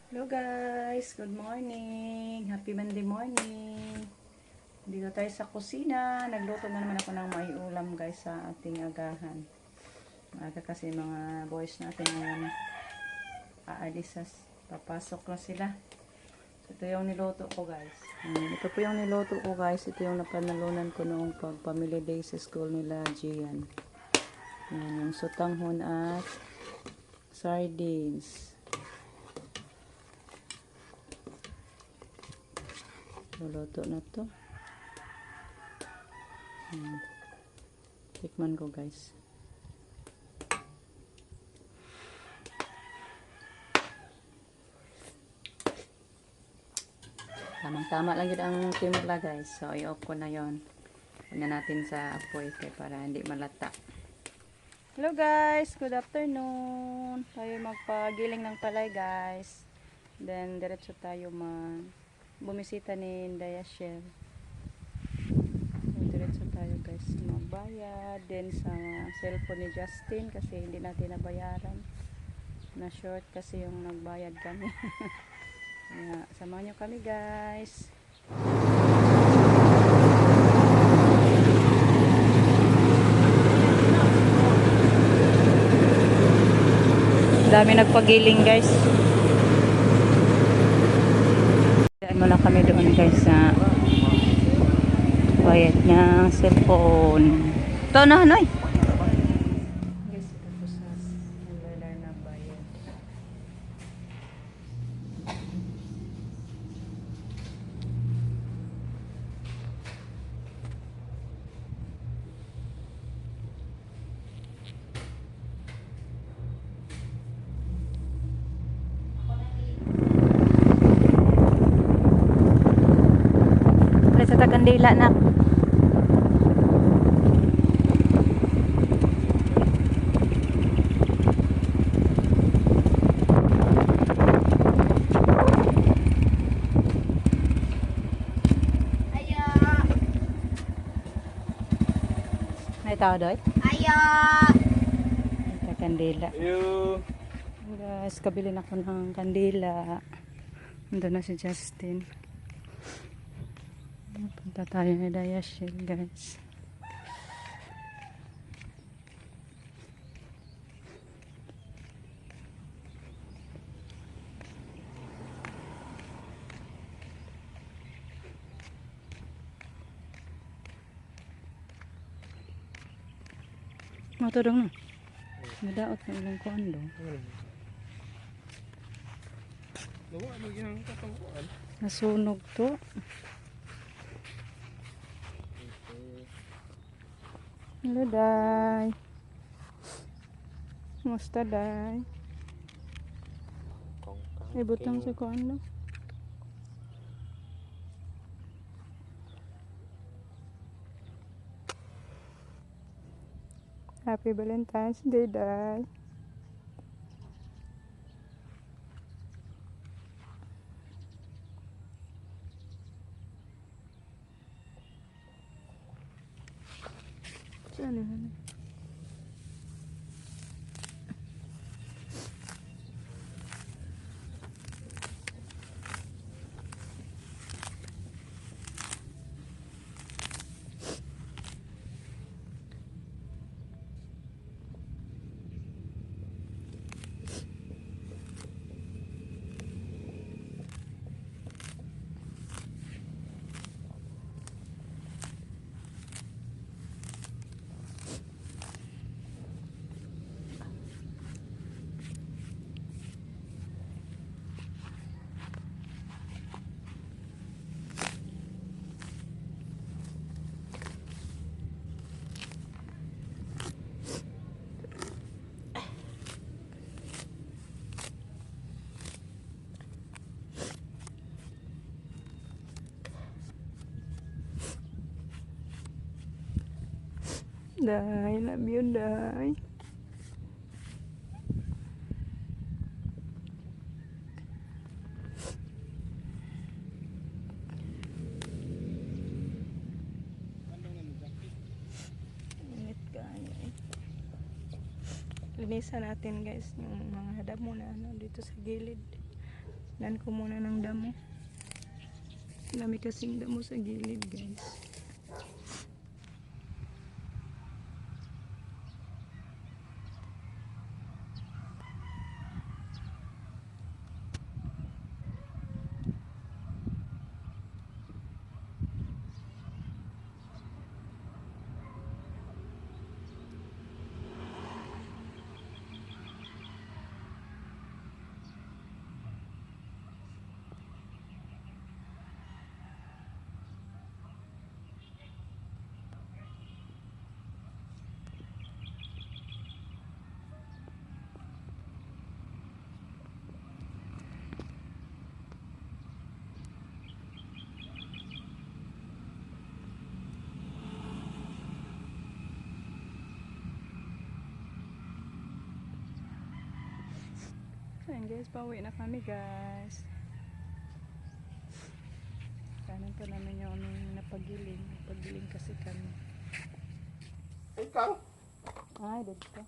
Hello guys, good morning. Happy Monday morning. Dito tayo sa kusina. Nagluto na naman ako ng may ulam guys sa ating agahan. Aga kasi mga boys natin ngayon aalis papasok na sila. So, ito yung niluto ko guys. Ito po yung niluto ko guys. Ito yung napanalunan ko noong pag-family day sa school nila Gian. Yan, yung sutanghon at sardines. Luluto na to. Tikman ko guys. Tamang-tama lang yun ang timula guys. So i-off ko na yon. Punya natin sa apoy para hindi malata. Hello guys, good afternoon. Tayo magpagiling ng palay guys. Then diretso tayo bumisita ni Dayashel. Diretso tayo guys magbayad din sa cellphone ni Justin kasi hindi natin nabayaran. Na short kasi yung nagbayad kami. Kaya samahan nyo kami guys. Dami nagpagiling guys. Daan muna kami doon guys sa bayad niya cellphone. Ito na Hanoy. Guys, ito po sa cellular na bayad. Sa Kandila na. May tao doy? Ayo. Sa Kandila. Ayo. Guys, kabili na ako ng kandila. Nandun na si Justin. Punta tayo ni Dayashel guys. Matulong na. Madaot na ilang kondo. Lawa mo yung katangkuan. Nasunog to. Hello, Day. Kumusta, Day? Ibot lang sa kondo. Happy Valentine's Day, Day. Saan yun? Day, love you, Day. Init ka eh. Linisan natin guys yung mga damo na dito sa gilid. Dan ko muna ng damo. Dami kasing damo sa gilid, guys. Ayan guys, pauwi na kami guys. Kanan pa namin yung aming napagiling. Napagiling kasi kami. Ikaw? Ay, dito.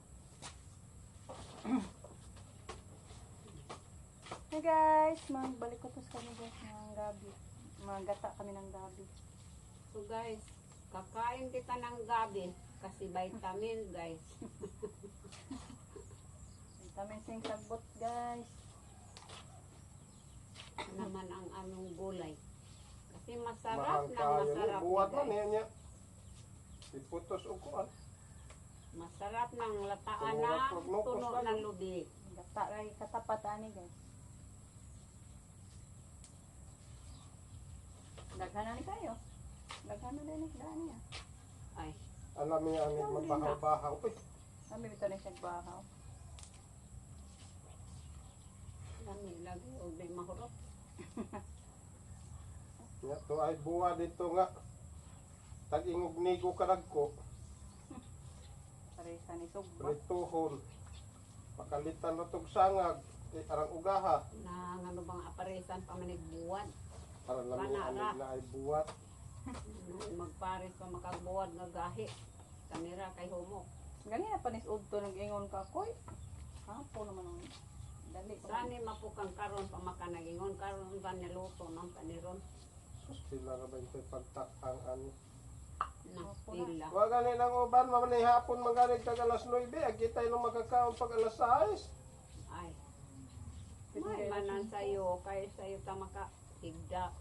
Hey guys, magbalik ko to kami guys ng gabi. Magata kami ng gabi. So guys, kakain kita ng gabi kasi vitamin guys. Vitamin sing sagbot guys. Naman ang anong gulay. Kasi Mahal masarap na kayo ni. masarap Buhat ni man guys. niya. Iputos o kuan. Masarap ng lataan Tumurat na prognocos tuno lang. ng lubi. Gata ray katapat ani guys. Daghan na ni kayo. Daghan na din daan niya. Ay, Alam niya ni magbahaw-bahaw. Uy, Kami bitaw ni siya bahaw. lami lagi o di mahurot. nga to ay buwa dito nga. Tag-ingog nigo karagko. Paresa ni sugba. Rituhon. Pakalitan na tog sangag. Arang ugaha. Na ano bang aparesan pamanigbuwan. Para lami Panara. na ay buwat. Magpares pa makagbuwad nga gahi. Kamera kay homo. Ganina pa nis udto nag-ingon ka koy. Hapo naman ang dali pa. Sani mapukang karon pa makanagingon karon ba niluto ng paniron Sus, sila na ba yung pagtakang ano. na pila. Wa gani nang uban, mamanay hapon maganig tag alas 9. Agkita yung makakaon pag alas 6. Ay. May manan sa'yo, kaya sa'yo ta makatigda.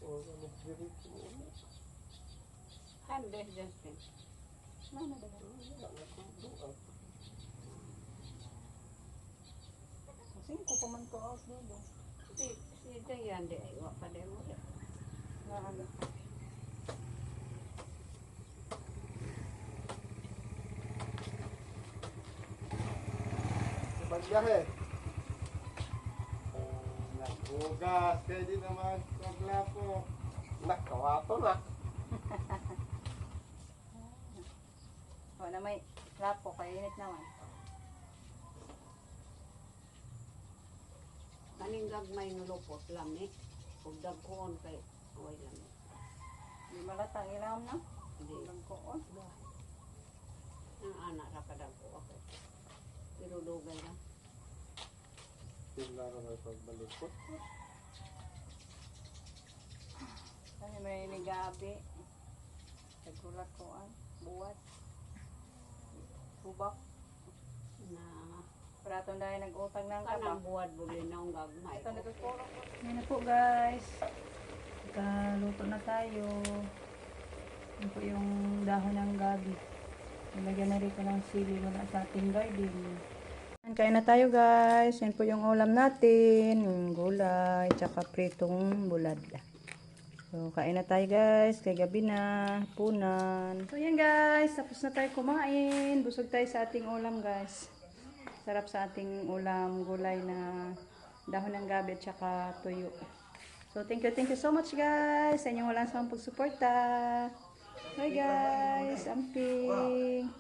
O, ano, dirito. Handes, Justin. Nana daw. Singko pa man to out dito. Si Dayan, di ay wa pa din mo. Na ano. Pagbiyahe. Nagbugas, kaya di naman paglapo. Nakawato na. O na may lapo kay init naman. Kaning gagmay ng lupot lami. Kung dagkoon kay away lami. Di malatang ilam na. Hindi. Dagkoon. Ang anak ra kadagko ako. Pero dugay na. Sila na may pagbalikot. Kami may nigabi. Nagulat ko ang buwat. Subak. Na Praton dahil nag-utang ng kaba. kanang buwad buli na ang gagmay. Ito nagkutulong ko. Yan na po guys. Kaluto na tayo. Yan po yung dahon ng gabi. Nilagyan na rito ng sili muna sa ating garden. Kain na tayo guys. Yan po yung ulam natin. Yung gulay, tsaka pritong bulad. So, kain na tayo guys. Kay gabi na. Punan. So, yan guys. Tapos na tayo kumain. Busog tayo sa ating ulam guys. Sarap sa ating ulam. Gulay na dahon ng gabi at tsaka tuyo. So, thank you so much guys. Sa inyong walang sawang pagsuporta. Bye guys. Amping.